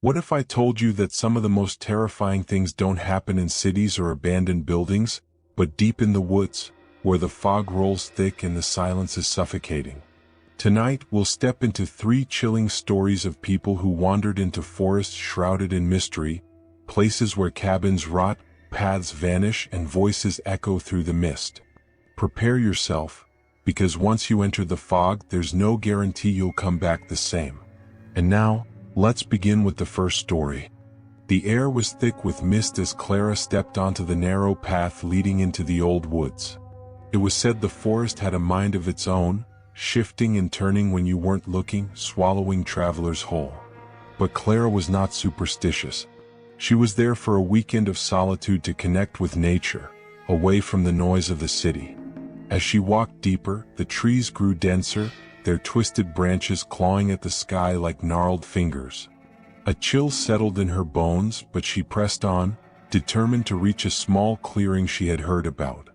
What if I told you that some of the most terrifying things don't happen in cities or abandoned buildings, but deep in the woods, where the fog rolls thick and the silence is suffocating? Tonight, we'll step into 3 chilling stories of people who wandered into forests shrouded in mystery, places where cabins rot, paths vanish, and voices echo through the mist. Prepare yourself, because once you enter the fog, there's no guarantee you'll come back the same. And now, let's begin with the first story. The air was thick with mist as Clara stepped onto the narrow path leading into the old woods. It was said the forest had a mind of its own, shifting and turning when you weren't looking, swallowing travelers whole. But Clara was not superstitious. She was there for a weekend of solitude to connect with nature, away from the noise of the city. As she walked deeper, the trees grew denser, their twisted branches clawing at the sky like gnarled fingers. A chill settled in her bones, but she pressed on, determined to reach a small clearing she had heard about.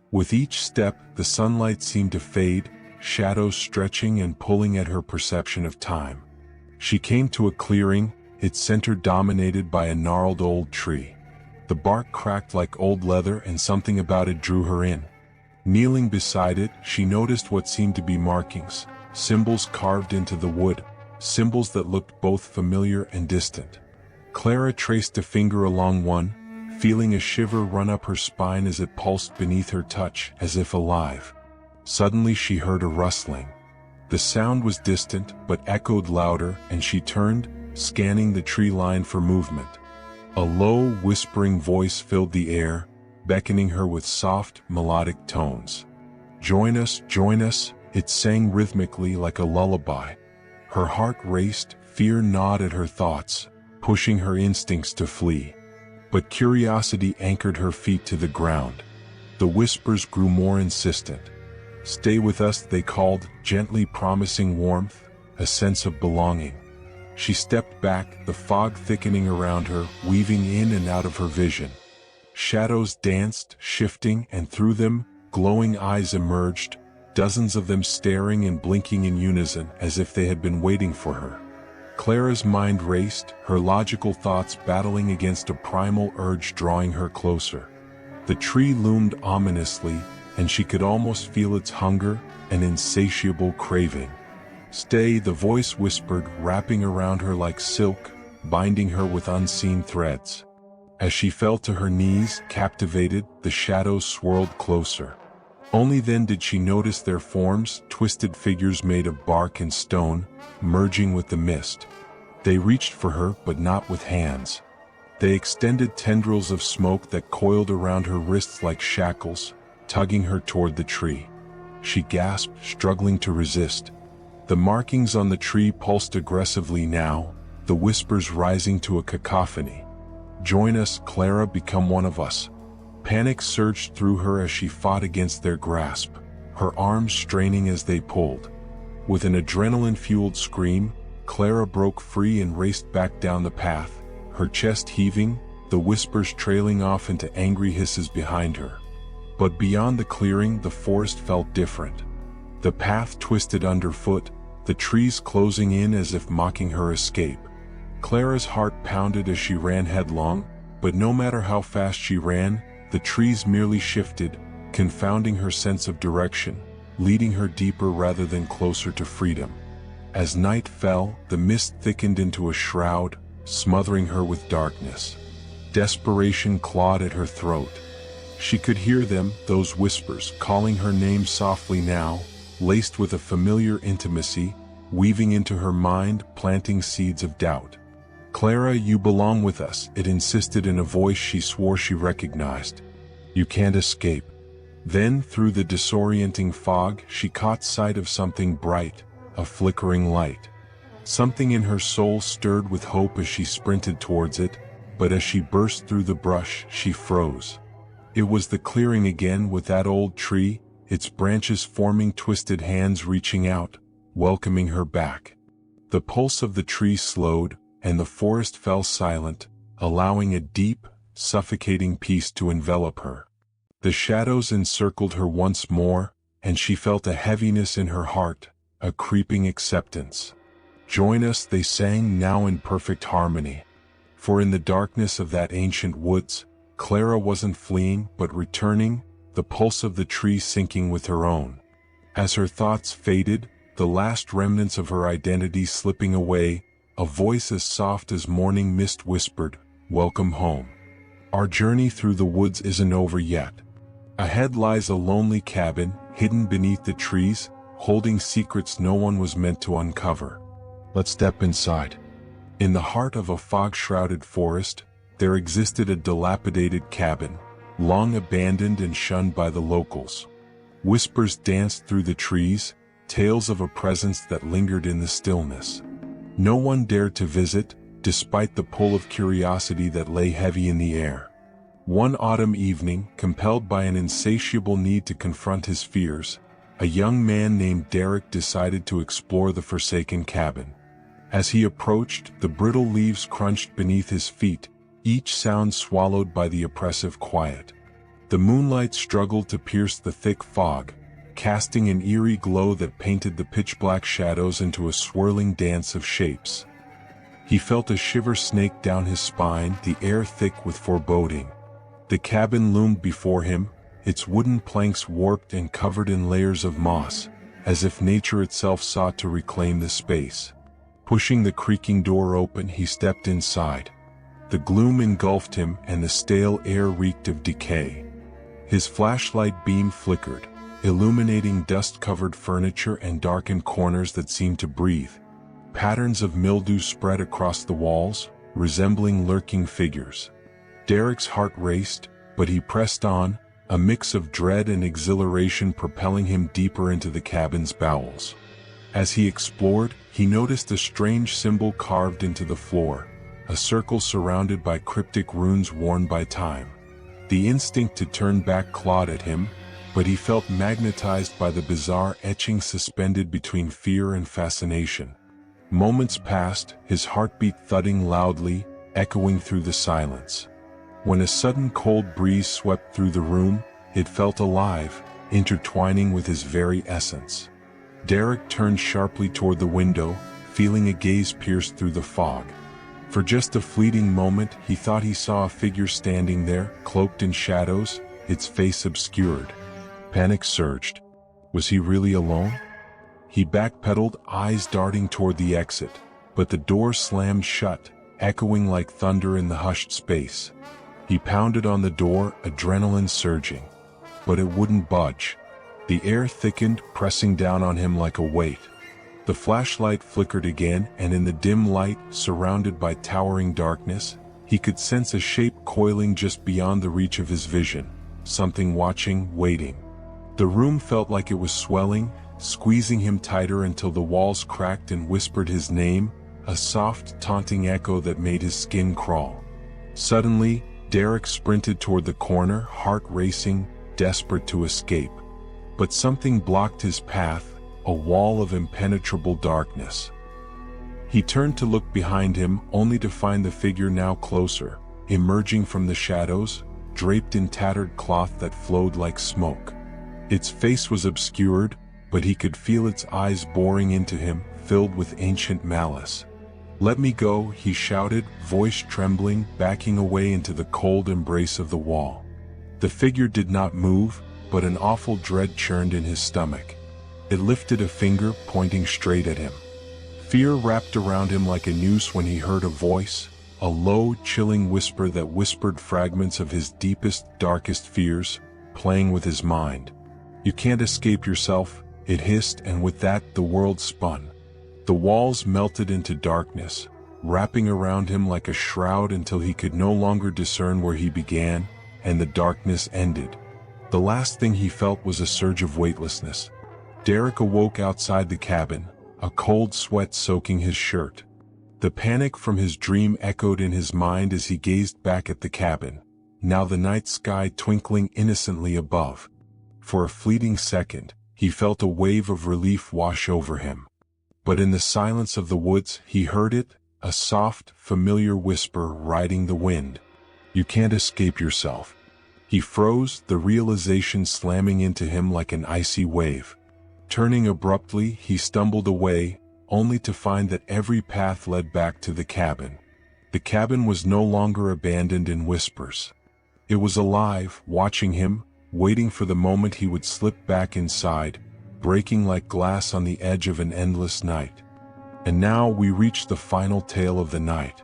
With each step, the sunlight seemed to fade, shadows stretching and pulling at her perception of time. She came to a clearing, its center dominated by a gnarled old tree. The bark cracked like old leather and something about it drew her in. Kneeling beside it, she noticed what seemed to be markings, symbols carved into the wood, symbols that looked both familiar and distant. Clara traced a finger along one, feeling a shiver run up her spine as it pulsed beneath her touch, as if alive. Suddenly she heard a rustling. The sound was distant, but echoed louder, and she turned, scanning the tree line for movement. A low, whispering voice filled the air, beckoning her with soft, melodic tones. Join us, it sang rhythmically like a lullaby. Her heart raced, fear gnawed at her thoughts, pushing her instincts to flee. But curiosity anchored her feet to the ground. The whispers grew more insistent. Stay with us, they called, gently promising warmth, a sense of belonging. She stepped back, the fog thickening around her, weaving in and out of her vision. Shadows danced, shifting, and through them, glowing eyes emerged, dozens of them staring and blinking in unison as if they had been waiting for her. Clara's mind raced, her logical thoughts battling against a primal urge drawing her closer. The tree loomed ominously, and she could almost feel its hunger, an insatiable craving. Stay, the voice whispered, wrapping around her like silk, binding her with unseen threads. As she fell to her knees, captivated, the shadows swirled closer. Only then did she notice their forms, twisted figures made of bark and stone, merging with the mist. They reached for her, but not with hands. They extended tendrils of smoke that coiled around her wrists like shackles, tugging her toward the tree. She gasped, struggling to resist. The markings on the tree pulsed aggressively now, the whispers rising to a cacophony. Join us, Clara, become one of us. Panic surged through her as she fought against their grasp, her arms straining as they pulled. With an adrenaline-fueled scream, Clara broke free and raced back down the path, her chest heaving, the whispers trailing off into angry hisses behind her. But beyond the clearing, the forest felt different. The path twisted underfoot, the trees closing in as if mocking her escape. Clara's heart pounded as she ran headlong, but no matter how fast she ran, the trees merely shifted, confounding her sense of direction, leading her deeper rather than closer to freedom. As night fell, the mist thickened into a shroud, smothering her with darkness. Desperation clawed at her throat. She could hear them, those whispers, calling her name softly now, laced with a familiar intimacy, weaving into her mind, planting seeds of doubt. Clara, you belong with us, it insisted in a voice she swore she recognized. You can't escape. Then, through the disorienting fog, she caught sight of something bright, a flickering light. Something in her soul stirred with hope as she sprinted towards it, but as she burst through the brush, she froze. It was the clearing again, with that old tree, its branches forming twisted hands reaching out, welcoming her back. The pulse of the tree slowed, and the forest fell silent, allowing a deep, suffocating peace to envelop her. The shadows encircled her once more, and she felt a heaviness in her heart, a creeping acceptance. "Join us," they sang, now in perfect harmony. For in the darkness of that ancient woods, Clara wasn't fleeing but returning, the pulse of the tree syncing with her own. As her thoughts faded, the last remnants of her identity slipping away, a voice as soft as morning mist whispered, "Welcome home. Our journey through the woods isn't over yet. Ahead lies a lonely cabin, hidden beneath the trees, holding secrets no one was meant to uncover. Let's step inside." In the heart of a fog-shrouded forest, there existed a dilapidated cabin, long abandoned and shunned by the locals. Whispers danced through the trees, tales of a presence that lingered in the stillness. No one dared to visit, despite the pull of curiosity that lay heavy in the air. One autumn evening, compelled by an insatiable need to confront his fears, a young man named Derek decided to explore the forsaken cabin. As he approached, the brittle leaves crunched beneath his feet, each sound swallowed by the oppressive quiet. The moonlight struggled to pierce the thick fog, casting an eerie glow that painted the pitch-black shadows into a swirling dance of shapes. He felt a shiver snake down his spine, the air thick with foreboding. The cabin loomed before him, its wooden planks warped and covered in layers of moss, as if nature itself sought to reclaim the space. Pushing the creaking door open, he stepped inside. The gloom engulfed him and the stale air reeked of decay. His flashlight beam flickered, illuminating dust-covered furniture and darkened corners that seemed to breathe. Patterns of mildew spread across the walls, resembling lurking figures. Derek's heart raced, but he pressed on, a mix of dread and exhilaration propelling him deeper into the cabin's bowels. As he explored, he noticed a strange symbol carved into the floor, a circle surrounded by cryptic runes worn by time. The instinct to turn back clawed at him, but he felt magnetized by the bizarre etching suspended between fear and fascination. Moments passed, his heartbeat thudding loudly, echoing through the silence. When a sudden cold breeze swept through the room, it felt alive, intertwining with his very essence. Derek turned sharply toward the window, feeling a gaze pierce through the fog. For just a fleeting moment, he thought he saw a figure standing there, cloaked in shadows, its face obscured. Panic surged. Was he really alone? He backpedaled, eyes darting toward the exit, but the door slammed shut, echoing like thunder in the hushed space. He pounded on the door, adrenaline surging. But it wouldn't budge. The air thickened, pressing down on him like a weight. The flashlight flickered again, and in the dim light, surrounded by towering darkness, he could sense a shape coiling just beyond the reach of his vision, something watching, waiting. The room felt like it was swelling, squeezing him tighter until the walls cracked and whispered his name, a soft, taunting echo that made his skin crawl. Suddenly, Derek sprinted toward the corner, heart racing, desperate to escape. But something blocked his path, a wall of impenetrable darkness. He turned to look behind him, only to find the figure now closer, emerging from the shadows, draped in tattered cloth that flowed like smoke. Its face was obscured, but he could feel its eyes boring into him, filled with ancient malice. "Let me go," he shouted, voice trembling, backing away into the cold embrace of the wall. The figure did not move, but an awful dread churned in his stomach. It lifted a finger, pointing straight at him. Fear wrapped around him like a noose when he heard a voice, a low, chilling whisper that whispered fragments of his deepest, darkest fears, playing with his mind. "You can't escape yourself," it hissed, and with that the world spun. The walls melted into darkness, wrapping around him like a shroud until he could no longer discern where he began, and the darkness ended. The last thing he felt was a surge of weightlessness. Derek awoke outside the cabin, a cold sweat soaking his shirt. The panic from his dream echoed in his mind as he gazed back at the cabin, now the night sky twinkling innocently above. For a fleeting second, he felt a wave of relief wash over him. But in the silence of the woods, he heard it, a soft, familiar whisper riding the wind. "You can't escape yourself." He froze, the realization slamming into him like an icy wave. Turning abruptly, he stumbled away, only to find that every path led back to the cabin. The cabin was no longer abandoned in whispers. It was alive, watching him, waiting for the moment he would slip back inside, breaking like glass on the edge of an endless night. And now we reach the final tale of the night.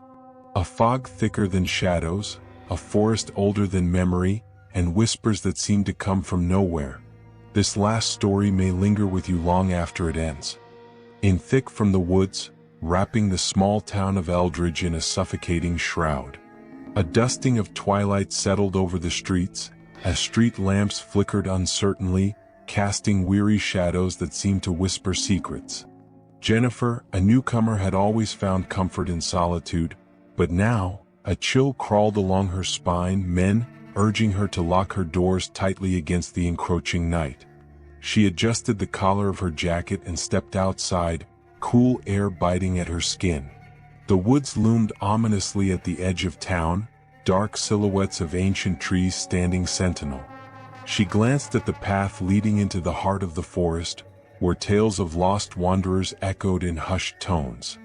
A fog thicker than shadows, a forest older than memory, and whispers that seem to come from nowhere. This last story may linger with you long after it ends. In thick from the woods, wrapping the small town of Eldridge in a suffocating shroud. A dusting of twilight settled over the streets, as street lamps flickered uncertainly, casting weary shadows that seemed to whisper secrets. Jennifer, a newcomer, had always found comfort in solitude, but now, a chill crawled along her spine, men urging her to lock her doors tightly against the encroaching night. She adjusted the collar of her jacket and stepped outside, cool air biting at her skin. The woods loomed ominously at the edge of town, dark silhouettes of ancient trees standing sentinel. She glanced at the path leading into the heart of the forest, where tales of lost wanderers echoed in hushed tones.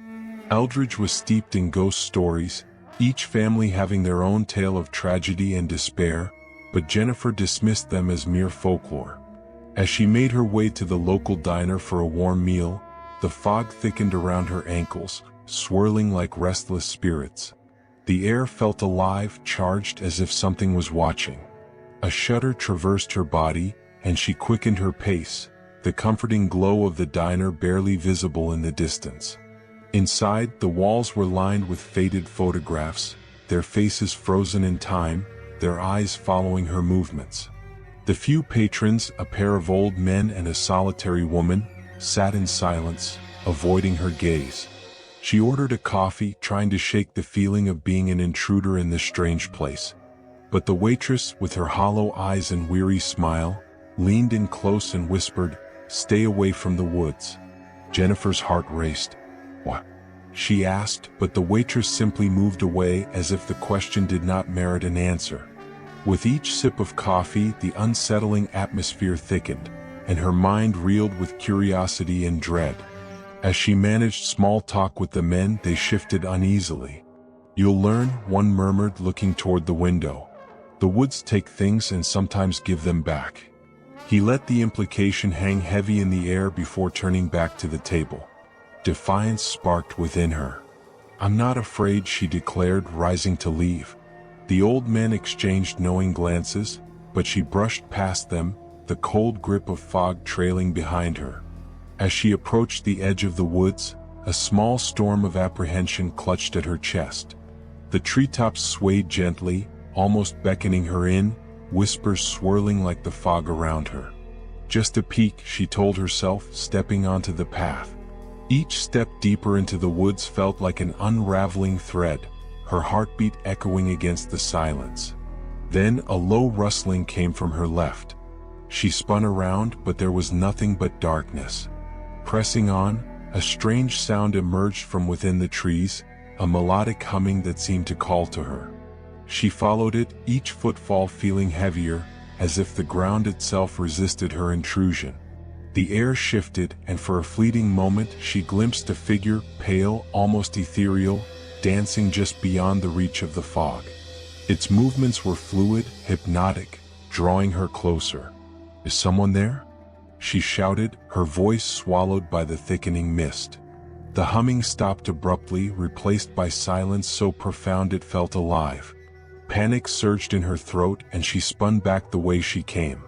Eldridge was steeped in ghost stories, each family having their own tale of tragedy and despair, but Jennifer dismissed them as mere folklore. As she made her way to the local diner for a warm meal, the fog thickened around her ankles, swirling like restless spirits. The air felt alive, charged as if something was watching. A shudder traversed her body, and she quickened her pace, the comforting glow of the diner barely visible in the distance. Inside, the walls were lined with faded photographs, their faces frozen in time, their eyes following her movements. The few patrons, a pair of old men and a solitary woman, sat in silence, avoiding her gaze. She ordered a coffee, trying to shake the feeling of being an intruder in this strange place. But the waitress, with her hollow eyes and weary smile, leaned in close and whispered, "Stay away from the woods." Jennifer's heart raced. "What?" she asked, but the waitress simply moved away as if the question did not merit an answer. With each sip of coffee, the unsettling atmosphere thickened, and her mind reeled with curiosity and dread. As she managed small talk with the men, they shifted uneasily. "You'll learn," one murmured, looking toward the window. "The woods take things and sometimes give them back." He let the implication hang heavy in the air before turning back to the table. Defiance sparked within her. "I'm not afraid," she declared, rising to leave. The old men exchanged knowing glances, but she brushed past them, the cold grip of fog trailing behind her. As she approached the edge of the woods, a small storm of apprehension clutched at her chest. The treetops swayed gently, almost beckoning her in, whispers swirling like the fog around her. Just a peek, she told herself, stepping onto the path. Each step deeper into the woods felt like an unraveling thread, her heartbeat echoing against the silence. Then a low rustling came from her left. She spun around, but there was nothing but darkness. Pressing on, a strange sound emerged from within the trees, a melodic humming that seemed to call to her. She followed it, each footfall feeling heavier, as if the ground itself resisted her intrusion. The air shifted, and for a fleeting moment she glimpsed a figure, pale, almost ethereal, dancing just beyond the reach of the fog. Its movements were fluid, hypnotic, drawing her closer. "Is someone there?" she shouted, her voice swallowed by the thickening mist. The humming stopped abruptly, replaced by silence so profound it felt alive. Panic surged in her throat, and she spun back the way she came.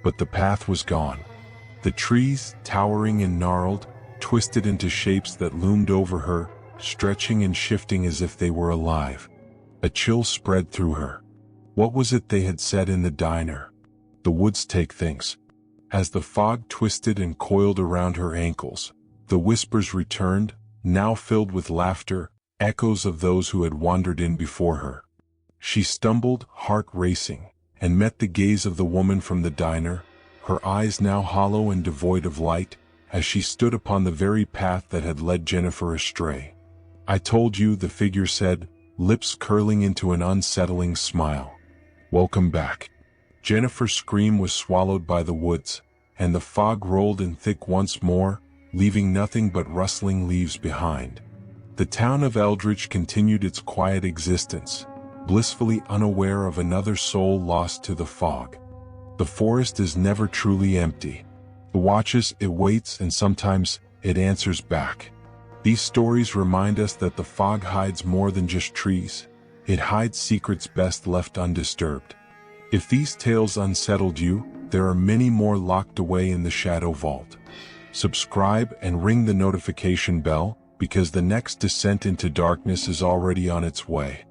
But the path was gone. The trees, towering and gnarled, twisted into shapes that loomed over her, stretching and shifting as if they were alive. A chill spread through her. What was it they had said in the diner? The woods take things. As the fog twisted and coiled around her ankles, the whispers returned, now filled with laughter, echoes of those who had wandered in before her. She stumbled, heart racing, and met the gaze of the woman from the diner, her eyes now hollow and devoid of light, as she stood upon the very path that had led Jennifer astray. "I told you," the figure said, lips curling into an unsettling smile. "Welcome back." Jennifer's scream was swallowed by the woods, and the fog rolled in thick once more, leaving nothing but rustling leaves behind. The town of Eldridge continued its quiet existence, blissfully unaware of another soul lost to the fog. The forest is never truly empty. It watches, it waits, and sometimes it answers back. These stories remind us that the fog hides more than just trees. It hides secrets best left undisturbed. If these tales unsettled you, there are many more locked away in the Shadow Vault. Subscribe and ring the notification bell, because the next descent into darkness is already on its way.